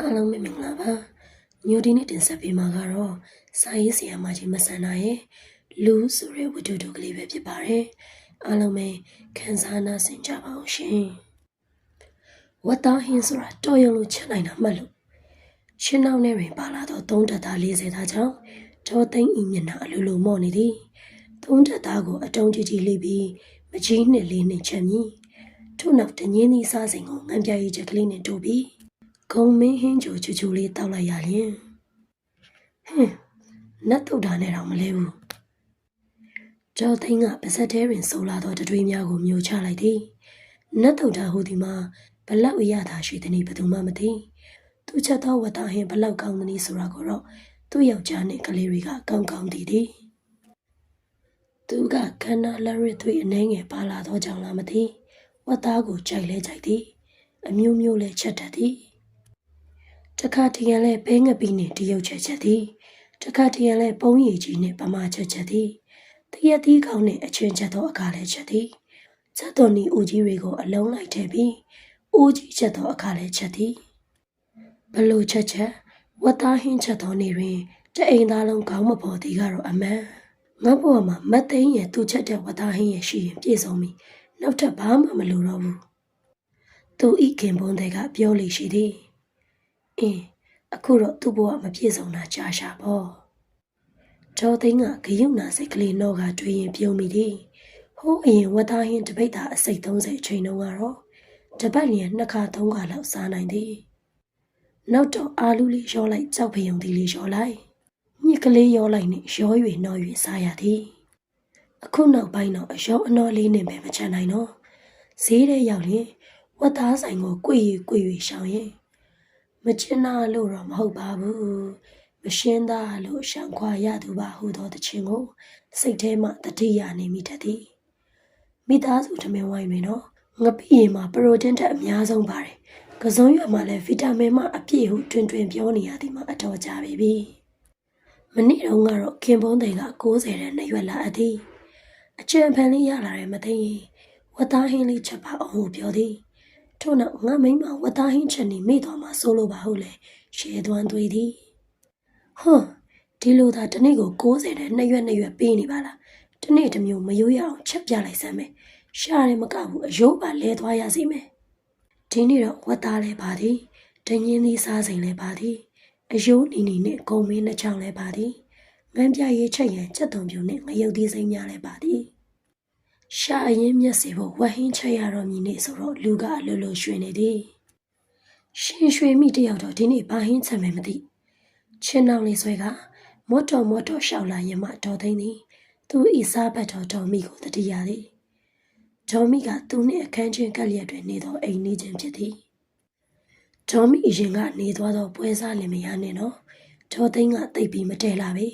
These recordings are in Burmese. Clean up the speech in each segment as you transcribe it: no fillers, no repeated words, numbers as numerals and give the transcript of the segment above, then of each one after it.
အားလုံးပဲမင်္ဂလာပါညိုဒီနေ့တင်ဆက်ပေးမှာကတော့စာရေးဆရာမကြီးမဆန္ဒရဲ့လူဆိုတဲ့ဝတ္ထုတူကလေးပဲဖြစ်ပါတယ်အားလုံးပဲခံစားနာဆင်ကြပါအောင်ရှင်ဝတ်သားဟင်းဆိုတာတော်ရုံလို့ချက်နိုင်တာမှတ်လို့ရှင်းနောက်နဲ့တွင်ပါလာတော့3တက်သား40သားကြောင့်ဒေါ်သိန်းဤမျက်နှာအလိုလိုမော့နေသည်3တက်သားကိုအတုံးကြီးကြီးလေးပြီးမကြီးနှစ်လေးနဲ့ချက်မြည်ထို့နောက်တငင်းသီးစားစိန်ကိုငန်းပြရေးချက်ကလေးနဲ့တိုးပြီးဂုံမင်းဟင်းချိုချူချူလေးတောက်လိုက်ရရင်နတ်တုတ်တာနဲ့တော့မလဲဘူးကျော်သိန်းကပါဇက်ထဲတွင်ဆိုလာသောတတွေးများကိုမျိုးချလိုက်သည်နတ်တုတ်တာဟူသည်မှာဘလောက်အရသာရှိသည်ဘယ်သူမှမသိသူချက်သောဝတ်သားဟင်းဘလောက်ကောင်းသည်ဆိုတာကိုတော့သူ့ယောက်ျားနဲ့ကလေးတွေကကောင်းကောင်းသိသည်သူကခန္ဓာလက်ရသွေးအနှဲငယ်ပါလာသောကြောင့်လားမသိဝတ်သားကိုကြိုက်လဲကြိုက်သည်အမျိုးမျိုးလဲချက်တတ်သည်တခါတရံလဲဘဲငပီးနဲ့တရုတ်ချက်သည်တခါတရံလဲပုံးရည်ကြီးနဲ့ပမာချက်သည်တရက်သီးကောင်းနဲ့အချင်းချက်သောအခါလဲချက်သည်ချက်တော်နီဦးကြီးတွေကိုအလုံးလိုက်ထည့်ပြီးဦးကြီးချက်သောအခါလဲချက်သည်ဘလို့ချက်ဝတ်သားဟင်းချက်သောနေတွင်တအိမ်သားလုံးခေါင်းမပေါ်သည်ကတော့အမှန်ငါ့ဘဝမှာမတ်သိန်းရဲ့သူ့ချက်တဲ့ဝတ်သားဟင်းရဲ့ရှိရင်ပြည့်စုံပြီနောက်ထပ်ဘာမှမလိုတော့ဘူးသူဤခင်ပွန်းတဲ့ကပြောလိရှိသည်အခုတော့သူ့ဘဝမပြည့်စုံတာကြာရှာပေါ့ဒေါ်သိန်းကဂယုနာစိတ်ကလေးတော့ကတွေးရင်ပြုံးမိသည်ဟိုးအရင်ဝတ်သားဟင်းတပိတ်တာအစိတ်30အချိန်တုန်းကတော့တပတ်လျင်2ခါ3ခါလောက်စားနိုင်သည်နောက်တော့အာလူလေးရောလိုက်ကြောက်ဖယုံသည်လေးရောလိုက်ညစ်ကလေးရောလိုက်နဲ့ရော၍နှော၍စားရသည်အခုနောက်ပိုင်းတော့အရောအနှောလေးနဲ့ပဲမချနိုင်တော့ဈေးထဲရောက်ရင်ဝတ်သားဆိုင်ကိုကွေ၍ရှောင်ရင်မချင်တာလို့တော့မဟုတ်ပါဘူးမရှင်းသားလို့ရှောင်ခွာရသူပါဟူသောတခြင်းကိုစိတ်ထဲမှတတိယနေမိတတ်သည်မိသားစုထမင်းဝိုင်းတွင်တော့ငပိရင်မှာပရိုတင်းတက်အများဆုံးပါတယ်ကစုံရွက်မှာလည်းဗီတာမင်မှအပြည့်ဟုတွင်ပြောနေရသည်မှာအတော်ကြာပြီမနေ့တုန်းကတော့ခင်ပွန်းတွေက90တဲ့နှစ်ရွက်လာအပ်သည်အကျံဖန်လေးရလာတယ်မသိရင်ဝတ်သားဟင်းလေးချက်ပါအောင်ဟုပြောသည်ထို့နောက်ငါမိမဝတ်သားဟင်းချက်နေမိတော်မှာစိုးလို့ပါဟုတ်လေရှဲသွမ်းသွေးသည်ဒီလိုသာတနေ့ကို90တဲ့နှစ်ရွက်ပေးနေပါလားတနေ့တစ်မျိုးမရိုးရအောင်ချက်ပြလိုက်စမ်းမယ်ရှားတယ်မကဘူးအယိုးပါလဲသွားရစီမယ်ဒီနေ့တော့ဝတ်သားလဲပါသည်တငင်းသီးစားစိန်လဲပါသည်အယိုးနီနဲ့ဂုံမင်းနှစ်ချောင်းလဲပါသည်ငန်းပြရေးချက်ရန်ချက်သွန်ပြူနဲ့ငရုတ်သီးစိမ့်များလဲပါသည်ရှာအရင်မျက်စေဖို့ဝတ်ဟင်းချက်ရတော့မည်နေ့ဆိုတော့လူကအလိုလိုရွှေနေသည်ရှင်ရွှေမိတယောက်တော့ဒီနေ့ဘာဟင်းချက်မယ်မသိချင်းနောင်လေးဆွဲကမော့တော်ရှောက်လာရင်မှတော်သိန်းသည်သူဤစားဘတ်တော်မိကိုတတိယသည်ဒေါ်မိကသူနှင့်အခန်းချင်းကက်လျက်တွင်နေသောအိမ်နေခြင်းဖြစ်သည်ဒေါ်မိအရင်ကနေသွားသောပွဲစားလင်မယားနှင့်တော့ဒေါ်သိန်းကတိတ်ပြီးမတဲလာပေ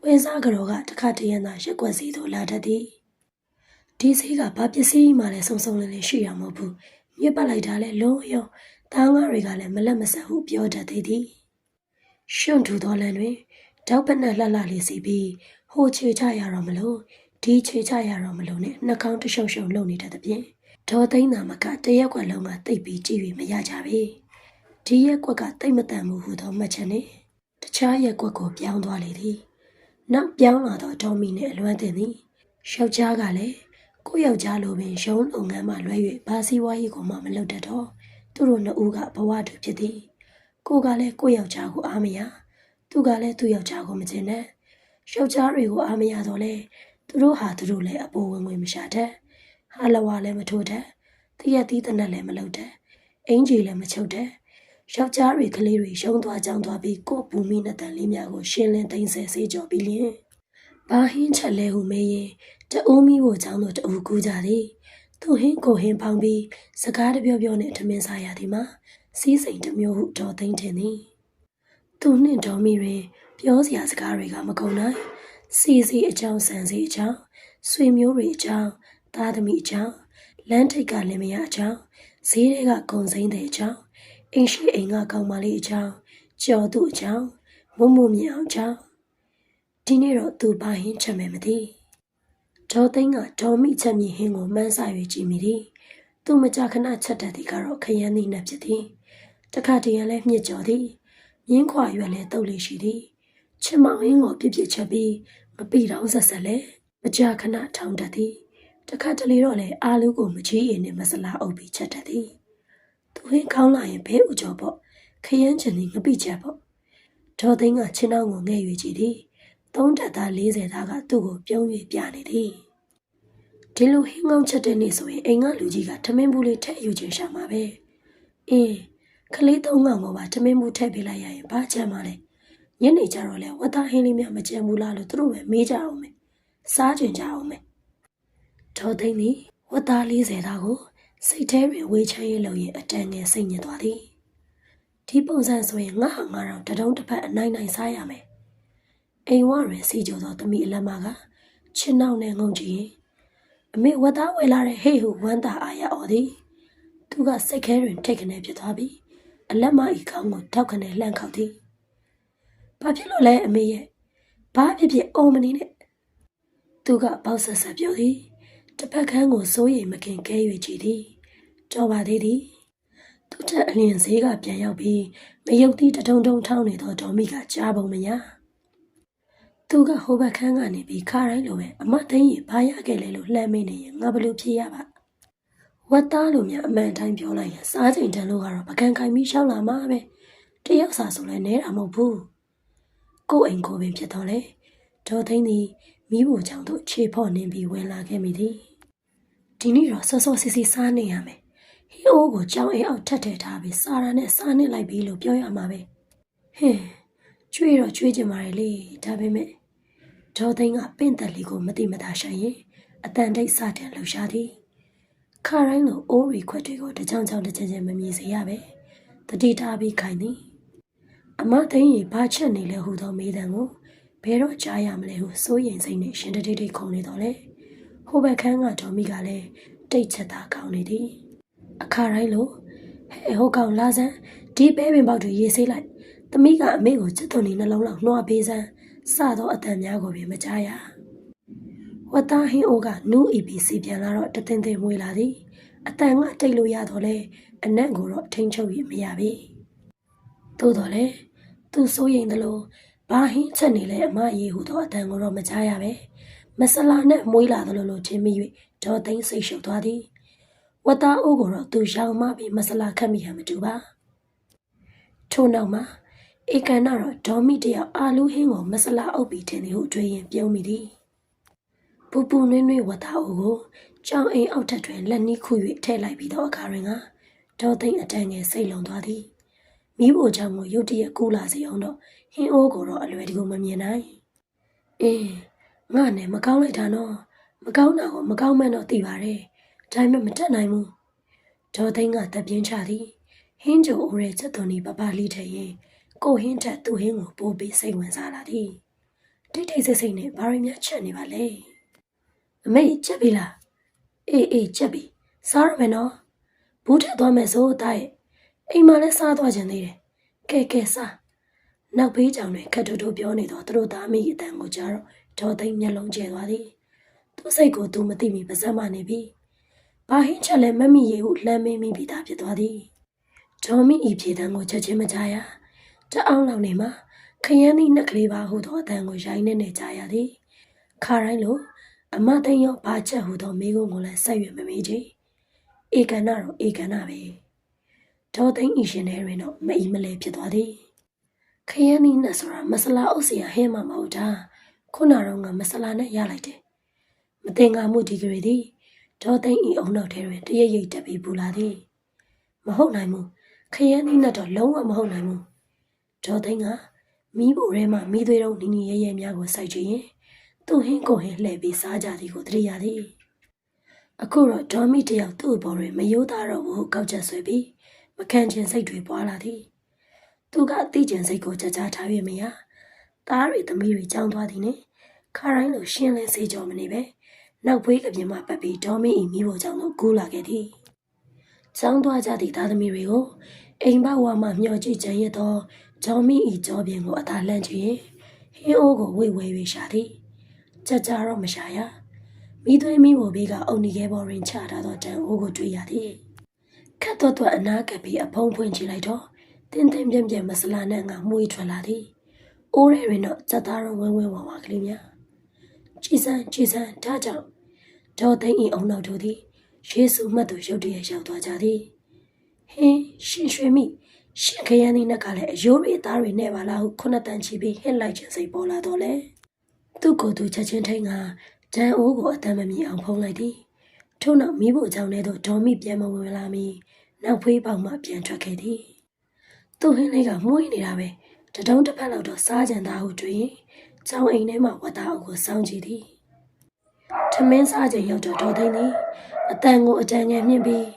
ပွဲစားကြောကတခါတရံသာရက်ွက်စီသို့လာတတ်သည်ဒီစီကဘာပစ္စည်းမှလည်းစုံလင်းရှိရမဟုတ်ဘူးမြစ်ပတ်လိုက်တာလဲလုံးရောသားငါးတွေကလည်းမလက်မဆက်ဟုပြောတတ်သေးသည်ရှွန့်ထူသောလမ်းတွင်တောက်ပနက်လှလေးစီပြီးဟိုချေချရတော့မလို့ဒီချေချရတော့မလို့နဲ့နှာခေါင်းတရှုံရှုံလုံနေတတ်တဲ့ပြင်ဒေါ်သိန်းသာမကတရက်ကွက်လုံးကတိတ်ပြီးကြည့်၍မရကြပေဒီရက်ကွက်ကတိတ်မတန်ဘူးဟူသောမှတ်ချက်နဲ့တခြားရက်ကွက်ကိုပြောင်းသွားလေသည်နောက်ပြောင်းလာသောဒေါ်မီနဲ့အလွမ်းတင်သည်ယောက်ျားကလည်းကိုယောက်ျားလိုပင်ရုံးလုပ်ငန်းမှလွဲ၍ဘာစီဝါရေးကိုမှမလုပ်တတ်တော့သူတို့နှစ်ဦးကဘဝတူဖြစ်သည်ကိုကလည်းကိုယောက်ျားကိုအားမရသူကလည်းသူ့ယောက်ျားကိုမချင်တဲ့ယောက်ျားတွေကိုအားမရတော့လေသူတို့ဟာသူတို့လည်းအပေါ်ဝင်မရှာတတ်ဟာလဝါလည်းမထိုးတတ်တရက်သီးတနက်လည်းမလုပ်တတ်အင်ကြီးလည်းမချုပ်တတ်ယောက်ျားတွေကလေးတွေရုံးသွားကြောင်းသွားပြီးကိုပူမိနဲ့တန်လေးများကိုရှင်းလင်းသိမ်းဆဲစေကြော်ပြီးလျင်ဘာဟင်းချက်လဲဟုမေးရင်တအိုးမီးကိုချောင်းတို့တူကူးကြသည်သူဟင်းကိုဟင်းပေါင်းပြီးစကားတပြောနဲ့ထမင်းစားရသည်မှာစီးစိမ်တစ်မျိုးဟုဒေါ်သိန်းထင်သည်သူနှင့်ဒေါ်မီတွင်ပြောစရာစကားတွေကမကုန်နိုင်စီအကြောင်းဆန်စီအကြောင်းဆွေမျိုးတွေအကြောင်းသားသမီးအကြောင်းလမ်းထိပ်ကလင်မယားအကြောင်းဈေးတွေကဂုံစိမ့်တဲ့အကြောင်းအိမ်ရှိအိမ်ကကောင်မလေးအကြောင်းကြော်သူအကြောင်းမုံမြအောင်အကြောင်းဒီနေ့တော့သူဘာဟင်းချက်မယ်မသိဒေါ်သိန်းကဒေါ်မိချက်မြင့်ဟင်းကိုမှန်းဆ၍ကြည့်မိသည်သူမကြခဏချက်တတ်သည်ကတော့ခရမ်းသီးနှက်ဖြစ်သည် တခါတရံလဲမြစ်ကြော်သည်မြင်းခွာရွက်လဲတုတ်လေးရှိသည်ချစ်မောင်ရင်းကိုပြစ်ပြစ်ချက်ပြီးမပီတောင်းဆက်ဆက်လဲမကြာခဏထောင်တတ်သည်တခါတလေတော့လဲအာလူးကိုမချီးရင်နဲ့မဆလာအုပ်ပြီးချက်တတ်သည်သူဟင်းကောင်းလာရင်ဘဲဥကြော်ပေါ့ခရမ်းချင်သည်ငပိချက်ပေါ့ဒေါ်သိန်းကချင်းအောင်ကိုငဲ့၍ကြည့်သည်သုံးတက်သား40သားကသူ့ကိုပြုံး၍ပြနေသည်ဒီလိုဟင်းကောင်းချက်တဲ့နေ့ဆိုရင်အိမ်ကလူကြီးကထမင်းဘူးလေးထည့်ယူချင်ရှာမှာပဲအင်းကလေးသုံးကောင်ကိုပါထမင်းဘူးထည့်ပေးလိုက်ရရင်ဘာချမ်းမလဲညနေကျတော့လဲဝတ်သားဟင်းလေးများမကြံဘူးလားလို့သူတို့ပဲမေးကြအောင်မယ်စားကြင်ကြအောင်မယ်ဒေါ်သိန်းသည်ဝတ်သား40သားကိုစိတ်ထဲတွင်ဝေးချမ်းရေးလုပ်ရင်အတန်ငယ်စိတ်ညစ်သွားသည်ဒီပုံစံဆိုရင်ငါဟာငါတော့တတုံးတစ်ဖက်အနိုင်နိုင်စားရမယ်အိမ်ဝတွင်စီကြောသောသမီးအလက်မကချင်းနောက်နဲ့ငုံကြည့်ရင်အမေဝတ်သားဝယ်လာတဲ့ဟေ့ဟုဝမ်းသာအားရအော်သည်သူကစိတ်ခဲတွင်ထိတ်ခနဲဖြစ်သွားပြီးအလက်မဤခေါင်းကိုထောက်ခနဲလှန့်ခောက်သည်ဘာဖြစ်လို့လဲအမေရဲ့ဘာဖြစ်ဖြစ်အော်မနေနဲ့သူကပေါက်ဆက်ဆက်ပြောသည်တစ်ဖက်ခန်းကိုစိုးရိမ်မခင်ကဲ၍ကြည့်သည်ကြော်ပါသေးသည်သူထက်အလင်းဈေးကပြန်ရောက်ပြီးမယုတ်သည့်တထုံထုံထောင်းနေသောဒေါ်မိကကြားပုံမရသူကဟိုဘက်ခန်းကနေပြီးခါတိုင်းလိုပဲအမသိန်းရင်ဘာရခဲ့လဲလို့လှမ်းမေးနေရင်ငါဘလို့ဖြစ်ရပါဝတ်သားလိုများအမှန်တိုင်းပြောလိုက်ရင်စားချိန်တန်လို့ကတော့ပကံခိုင်ပြီးရှောက်လာမှာပဲတယောက်စာဆိုလဲနဲတာမဟုတ်ဘူးကို့အိမ်ကိုပင်ဖြစ်တော့လေဒေါ်သိန်းသည်မိဖို့ချောင်းတို့ခြေဖော့နှင်းပြီးဝင်လာခဲ့မိသည်ဒီနေ့တော့စောစောစီစီစားနေရမယ်ဟင်းအိုးကိုကြောင်းအိမ်အောက်ထက်ထည့်ထားပြီးစားရနဲ့စားနစ်လိုက်ပြီးလို့ပြောရမှာပဲဟင်းကျွေးတော့ကျွေးကြပါလေလေဒါပေမဲ့ဒေါ်သိန်းကပင့်သက်လေးကိုမတိမတာရှာရင်အတန်တိတ်စတင်လှူရှားသည်ခါတိုင်းလိုအိုးရီခွက်တွေကိုတကြောင်ကြောင်တစ်ချက်ချက်မမြင်စေရပဲတတိထားပြီးခိုင်သည်အမသိန်းရင်ဘာချက်နေလဲဟူသောမေးတံကိုဘယ်တော့ကြားရမလဲဟုစိုးရိမ်စိတ်နဲ့ရှင်တတိတိခုန်နေတော့လေဟိုဘက်ခန်းကဒေါ်မိကလည်းတိတ်ချက်သားကောင်းနေသည်အခါတိုင်းလိုဟဲ့ဟိုကောင်လာစမ်းဒီပဲပင်ပေါက်တွေရေးဆေးလိုက်သမီးကအမေကိုချက်သွန်နေနှလုံးလောက်နှွားပေးစမ်းစသောအတန်များကိုပင်မကြားရဝတ်သားဟင်းအိုးကနူး EPC ပြန်လာတော့တသင်သင်မွေးလာသည်အတန်ကတိတ်လို့ရတော့လေအနက်ကိုတော့ထိန်ချုပ်ရမရပြီသို့တော်လေသူစိုးရိမ်သလိုဘာဟင်းချက်နေလဲအမရေဟူသောအတန်ကိုတော့မကြားရပဲမဆလာနဲ့မွေးလာသလိုလိုထင်မိ၍ဒေါ်သိန်းစိတ်ရှုပ်သွားသည်ဝတ်သားအိုးကိုတော့သူရောင်မပြီးမဆလာခတ်မိဟန်မတူပါထို့နောက်မှာဧကန်တော့ဒေါ်မိတယောက်အာလူးဟင်းကိုမဆလာအုပ်ပြီးထင်သည်ဟုတွေးရင်ပြုံးမိသည်ပူပူနွေးနွေးဝတ်သားအိုးကိုကြောင်အိမ်အောက်ထက်တွင်လက်နီးခု၍ထည့်လိုက်ပြီးတော့အခါတွင်ကဒေါ်သိန်းအတန်ငယ်စိတ်လုံသွားသည်မိဖို့ကြောင့်ကိုရုတ်တရက်ကူးလာစေအောင်တော့ဟင်းအိုးကိုတော့အလွယ်တကူမမြင်နိုင်အင်းငါနဲ့မကောင်းလိုက်တာနော်မကောင်းတာကိုမကောင်းမှန်းတော့သိပါတယ်ဒါပေမဲ့မတတ်နိုင်ဘူးဒေါ်သိန်းကတပြင်းချသည်ဟင်းကြိုအိုးရဲ့ချက်သွန်ဒီပပလိထရင်ကိုဟင်းထက်သူ့ဟင်းကိုပိုးပြီးစိတ်ဝင်စားလာသည်တိတ်တိတ်ဆိတ်ဆိတ်နဲ့ဘာရင်းများချက်နေပါလဲအမေချက်ပြီလားအေးချက်ပြီစားရမယ်နော်ဘူးထက်သွားမယ်ဆိုသားရဲ့အိမ်မှာလည်းစားသွားခြင်းသေးတယ်ကဲစားနောက်ဘေးကြောင်တွေခက်ထိုးထိုးပြောနေတော့သူတို့သားမိအတန်ကိုကြားတော့ဒေါ်သိန်းမျက်လုံးကျဲသွားသည်သူ့စိတ်ကိုသူမသိမိပါစမ်းမနေပြီဘာဟင်းချက်လဲမမိရေဟုလှမ်းမင်းမိပြီးသားဖြစ်သွားသည်ဒေါ်မိဤပြေတန်းကိုချက်ချင်းမကြားရတအောင်လောင်နေမှာခရမ်းသည့်နှက်ကလေးပါဟုသောအတန်ကိုရိုင်းနေကြားရသည်ခါတိုင်းလိုအမသိန်းရောဘာချက်ဟုသောမိကုန်းကိုလည်းဆက်ရွမမေးချေဧကန်တော့ဧကန်နာပဲဒေါ်သိန်းဤရှင်ထဲတွင်တော့မအီမလဲဖြစ်သွားသည်ခရမ်းသည့်နှက်ဆိုတာမဆလာအုပ်စရာဟင်းမှမဟုတ်တာခုနတော့ငါမဆလာနဲ့ရလိုက်တယ်မတင်ငါမှုဒီကြွေသည်ဒေါ်သိန်းဤအုံနောက်ထဲတွင်တရရိပ်တက်ပြီးပူလာသည်မဟုတ်နိုင်ဘူးခရမ်းသည့်နှက်တော့လုံးဝမဟုတ်နိုင်ဘူးဒေါ်သိန်းကမီးဖို့ထဲမှာမီးသွေးတုံးနီနီရဲရဲများကိုစိုက်ကြည့်ရင်သူ့ဟင်းကိုဟင်းလှည့်ပြီးစားကြသည်ကိုသတိရသည်အခုတော့ဒေါ်မီတယောက်သူ့ဘော်တွင်မယိုးသားတော့ဘူးကောက်ချက်ဆွဲပြီးမခံချင်စိတ်တွေပွားလာသည်သူကသိကျင်စိတ်ကိုကြကြထား၍မရသားတွေသမီးတွေကြောင်းသွားသည်နဲ့ခါတိုင်းလိုရှင်းလင်းစေကြောမနေပဲနောက်ဖွေးကပြင်းမှပတ်ပြီးဒေါ်မီဤမိဖို့ကြောင့်လို့ကူးလာခဲ့သည်ကြောင်းသွားကြသည့်သားသမီးတွေကိုအိမ်ဘဝမှမျှော်ကြည့်ကြရသောဒေါ်မီဤကြောပြင်ကိုအသာလှမ်းကြည့်ရင်ဟင်းအိုးကိုဝိတ်ဝဲ၍ရှာသည်ကြကြတော့မရှာရမိသွေးမိဖို့ဘေးကအုံနီခဲပေါ်တွင်ချထားသောတန်အိုးကိုတွေ့ရသည်ခတ်တော့အနားကပ်ပြီးအဖုံးဖွင့်ကြည့်လိုက်တော့ တင်းတင်းပြင်းပြင်းမဆလာနဲ့ငါမှုထွက်လာသည်အိုးရဲတွင်တော့စက်သားရောဝဲဝဲဝါဝါကလေးများကြည်စမ်းဒါကြောင့်ဒေါ်သိန်းဤအောင်နောက်တို့သည်ယေစုမှတ်သူရုတ်တရက်ရောက်သွားကြသည်ဟင်းရှင်ရွှေမိရှင်ခရမ်းသည်နက်ကလည်းအယိုးရိသားတွေနဲ့ပါလားဟုခုနှစ်တန်ချီပြီးဟစ်လိုက်ခြင်းစိတ်ပေါ်လာတော့လေသူ့ကိုယ်သူချက်ချင်းထိန်ကဂျန်အိုးကိုအတမ်းမမီအောင်ဖုံးလိုက်သည်ထို့နောက်မိဖို့ကြောင့်လည်းဒေါ်မိပြန်မဝင်လာမီနောက်ဖေးပေါက်မှပြန်ထွက်ခဲ့သည်သူ့ဟင်းလေးကမှုိနေတာပဲတတုံးတစ်ဖက်လောက်တော့စားကြံသားဟုတွေ့ရင်ကျောင်းအိမ်ထဲမှာဝတ်သားအုပ်ကိုစောင်းကြည့်သည်ထမင်းစားချိန်ရောက်တော့ဒေါ်သိန်းသည်အတန်ကိုအတန်ငယ်မြင့်ပြီး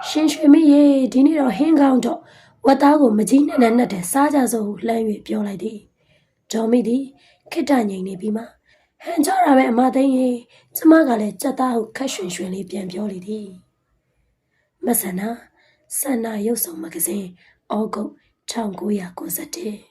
ရှင်ရွှေမိရေဒီနေ့တော့ဟင်းကောင်းတော့ဝတ်သားကိုမကြီးနဲ့နဲ့တဲ့စားကြစို့ဟုလှမ်း၍ပြောလိုက်သည်ဒေါ်မိသည်ခိတ္တငိန်နေပြီးမှဟန်ကြတာပဲအမသိန်းရေကျမကလည်းကြက်သားဟုခက်ရွှင်ရွှင်လေးပြန်ပြောလေသည်မဆန္ဒဆန္ဒရုပ်ဆောင်မဂ္ဂဇင်းဩဂုတ်1991